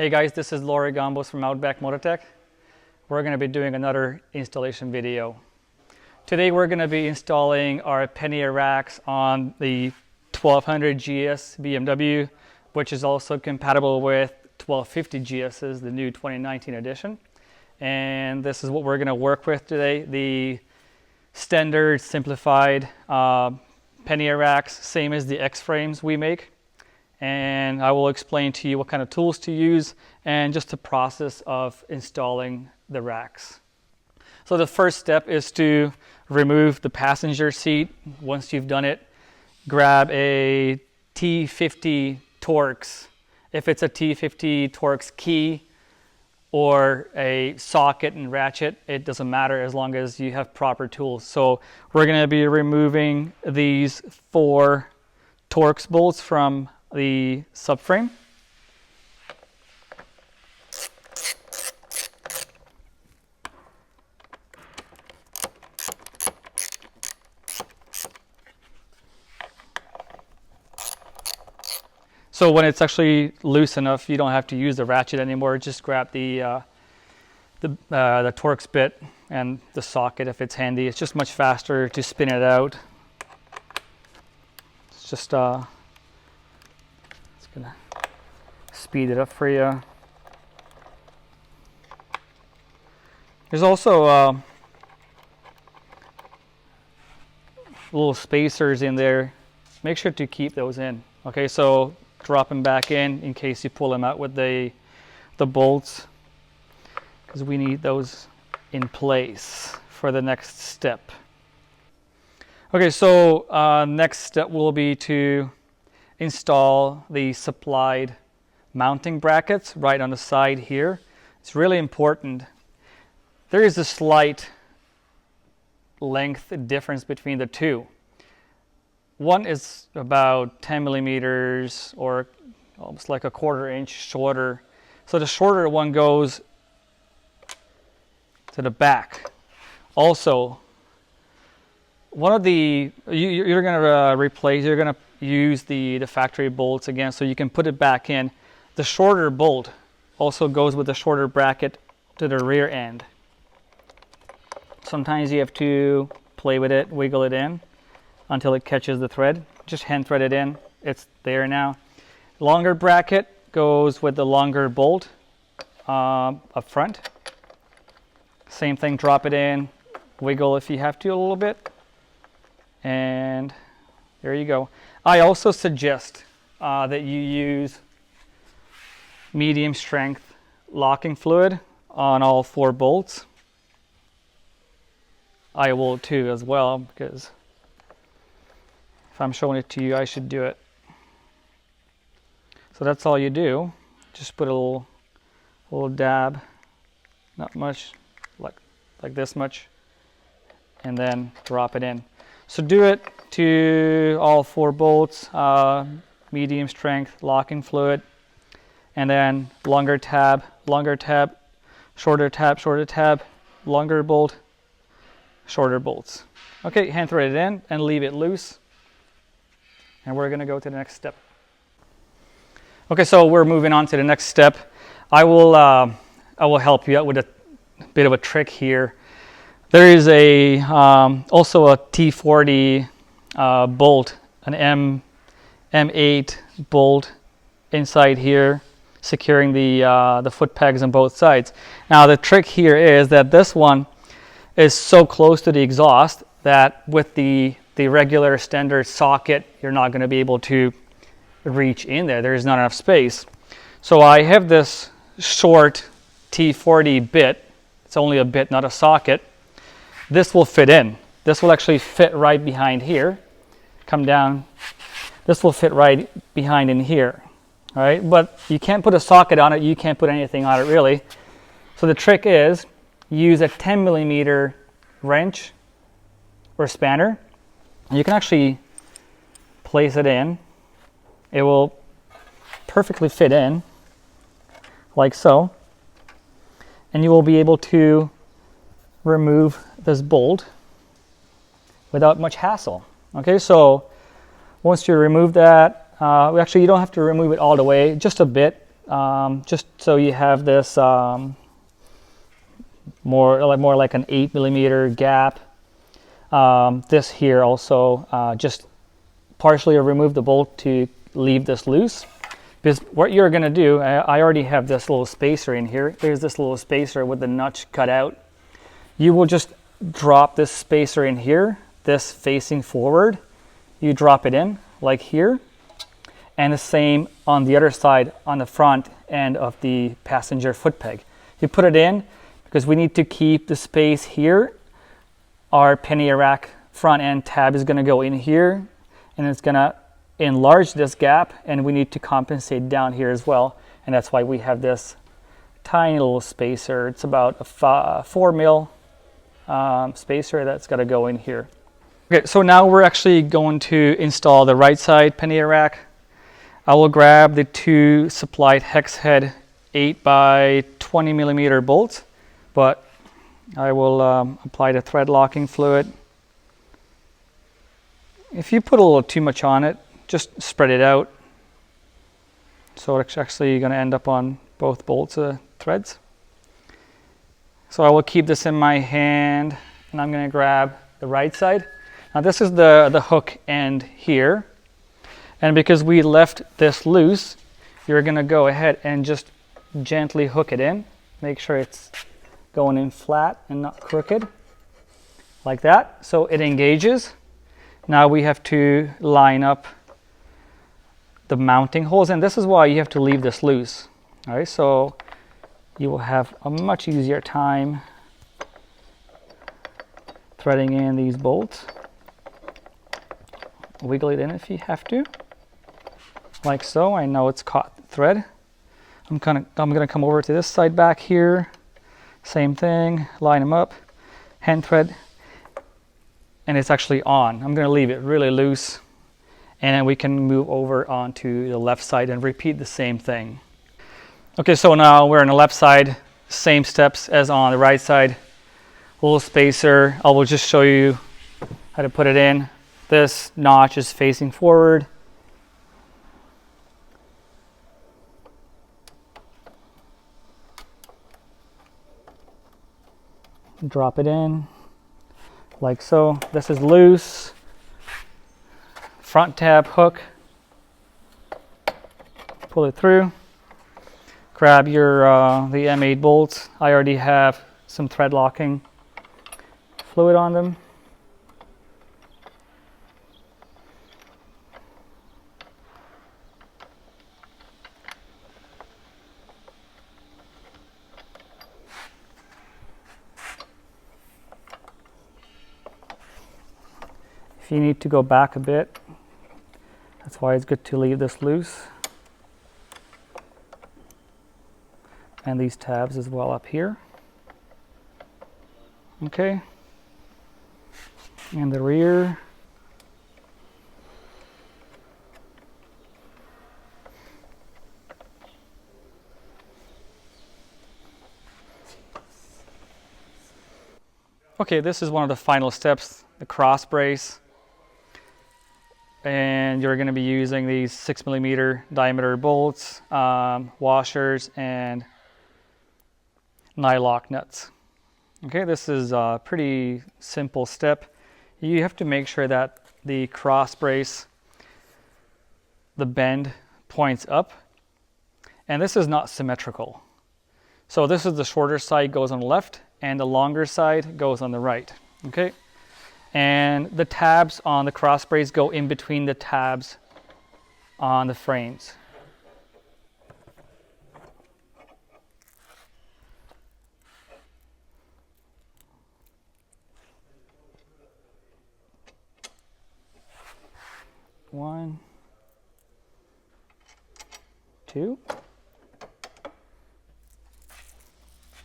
Hey guys, this is Laurie Gambos from Outback Motortek. We're going to be doing another installation video. Today we're going to be installing our Pannier racks on the 1250GS BMW, which is also compatible with 1250GS's, the new 2019 edition. And this is what we're going to work with today. The standard simplified Pannier racks, same as the X-frames we make. And I will explain to you what kind of tools to use and just the process of installing the racks. So the first step is to remove the passenger seat. Once you've done it, grab a T50 Torx. If it's a T50 Torx key or a socket and ratchet, it doesn't matter as long as you have proper tools. So we're going to be removing these 4 Torx bolts from the subframe. So when it's actually loose enough, you don't have to use the ratchet anymore. Just grab the Torx bit and the socket if it's handy. It's just much faster to spin it out. It's just gonna speed it up for you. There's also little spacers in there. Make sure to keep those in. Okay, so drop them back in case you pull them out with the bolts, because we need those in place for the next step. Okay, so next step will be to install the supplied mounting brackets right on the side here. It's really important. There is a slight length difference between the two. One is about 10 millimeters or almost like a 1/4 inch shorter. So the shorter one goes to the back. Also, one of the, you're going to replace, you're going to use the factory bolts again, so you can put it back in. The shorter bolt also goes with the shorter bracket to the rear end. Sometimes you have to play with it, wiggle it in until it catches the thread. Just hand thread it in. It's there now. Longer bracket goes with the longer bolt up front. Same thing, drop it in, wiggle if you have to a little bit, and there you go. I also suggest that you use medium strength locking fluid on all 4 bolts. I will too as well, because if I'm showing it to you, I should do it. So that's all you do. Just put a little dab, not much, like this much, and then drop it in. So do it to all 4 bolts, medium strength locking fluid, and then longer tab, shorter tab, longer bolt, shorter bolts. Okay, hand thread it in and leave it loose. And we're gonna go to the next step. Okay, so we're moving on to the next step. I will help you out with a bit of a trick here. There is also a T40 bolt, an M8 bolt inside here, securing the foot pegs on both sides. Now the trick here is that this one is so close to the exhaust that with the regular standard socket, you're not going to be able to reach in there. There's not enough space. So I have this short T40 bit. It's only a bit, not a socket. This will fit in. This will actually fit right behind here. Come down. This will fit right behind in here. All right, but you can't put a socket on it. You can't put anything on it really. So the trick is use a 10 millimeter wrench or spanner. You can actually place it in. It will perfectly fit in like so. And you will be able to remove this bolt without much hassle. Okay, so once you remove that, actually you don't have to remove it all the way, just a bit. just so you have this more like an 8mm gap. This here also just partially remove the bolt to leave this loose. Because what you're going to do, I already have this little spacer in here. There's this little spacer with the notch cut out. You will just drop this spacer in here, this facing forward. You drop it in like here. And the same on the other side on the front end of the passenger foot peg. You put it in because we need to keep the space here. Our pannier rack front end tab is going to go in here, and it's going to enlarge this gap, and we need to compensate down here as well. And that's why we have this tiny little spacer. It's about a 4mm spacer that's got to go in here. Okay, so now we're actually going to install the right side pannier rack. I will grab the two supplied hex head 8x20mm bolts, but I will apply the thread locking fluid. If you put a little too much on it, just spread it out. So it's actually going to end up on both bolts of threads. So I will keep this in my hand, and I'm going to grab the right side. Now this is the hook end here. And because we left this loose, you're going to go ahead and just gently hook it in. Make sure it's going in flat and not crooked. Like that. So it engages. Now we have to line up the mounting holes, and this is why you have to leave this loose. All right, so you will have a much easier time threading in these bolts. Wiggle it in if you have to, like so. I know it's caught the thread. I'm gonna come over to this side back here. Same thing, line them up, hand thread, and it's actually on. I'm gonna leave it really loose, and then we can move over onto the left side and repeat the same thing. Okay, so now we're on the left side, same steps as on the right side. A little spacer, I will just show you how to put it in. This notch is facing forward. Drop it in like so. This is loose. Front tab hook. Pull it through. Grab your the M8 bolts. I already have some thread locking fluid on them. If you need to go back a bit, that's why it's good to leave this loose. And these tabs as well up here. Okay. And the rear. Okay, this is one of the final steps, the cross brace. And you're going to be using these 6mm diameter bolts, washers, and nylock nuts. Okay, this is a pretty simple step. You have to make sure that the cross brace, the bend points up, and this is not symmetrical. So this is the shorter side goes on the left, and the longer side goes on the right. Okay. And the tabs on the cross brace go in between the tabs on the frames. One, two.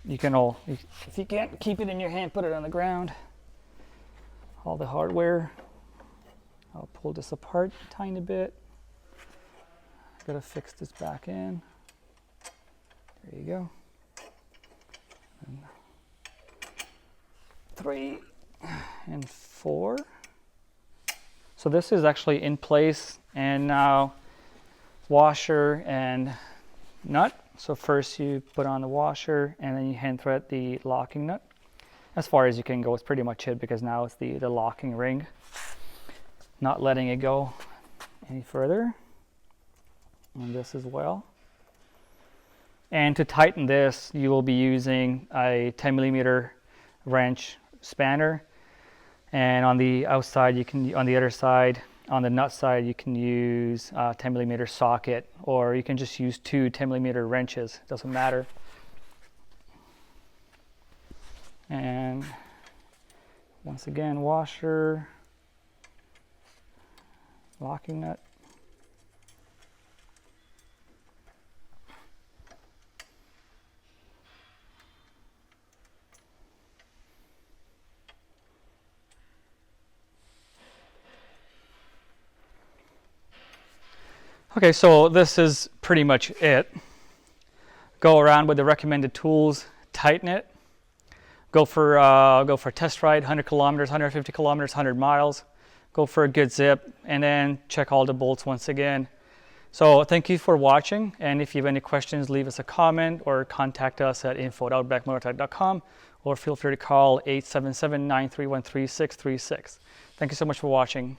You can if you can't keep it in your hand, put it on the ground. All the hardware. I'll pull this apart a tiny bit. Gotta fix this back in. There you go. And 3 and 4. So this is actually in place, and now washer and nut. So first you put on the washer and then you hand thread the locking nut. As far as you can go is pretty much it, because now it's the locking ring. Not letting it go any further. And this as well. And to tighten this, you will be using a 10mm wrench spanner. And on the outside, you can, on the other side, on the nut side, you can use a 10mm socket, or you can just use two 10mm wrenches. Doesn't matter. And once again, washer, locking nut. Okay, so this is pretty much it. Go around with the recommended tools, tighten it. Go for a test ride, 100 kilometers, 150 kilometers, 100 miles. Go for a good zip, and then check all the bolts once again. So thank you for watching, and if you have any questions, leave us a comment or contact us at info@outbackmotortek.com, or feel free to call 877-931-3636. Thank you so much for watching.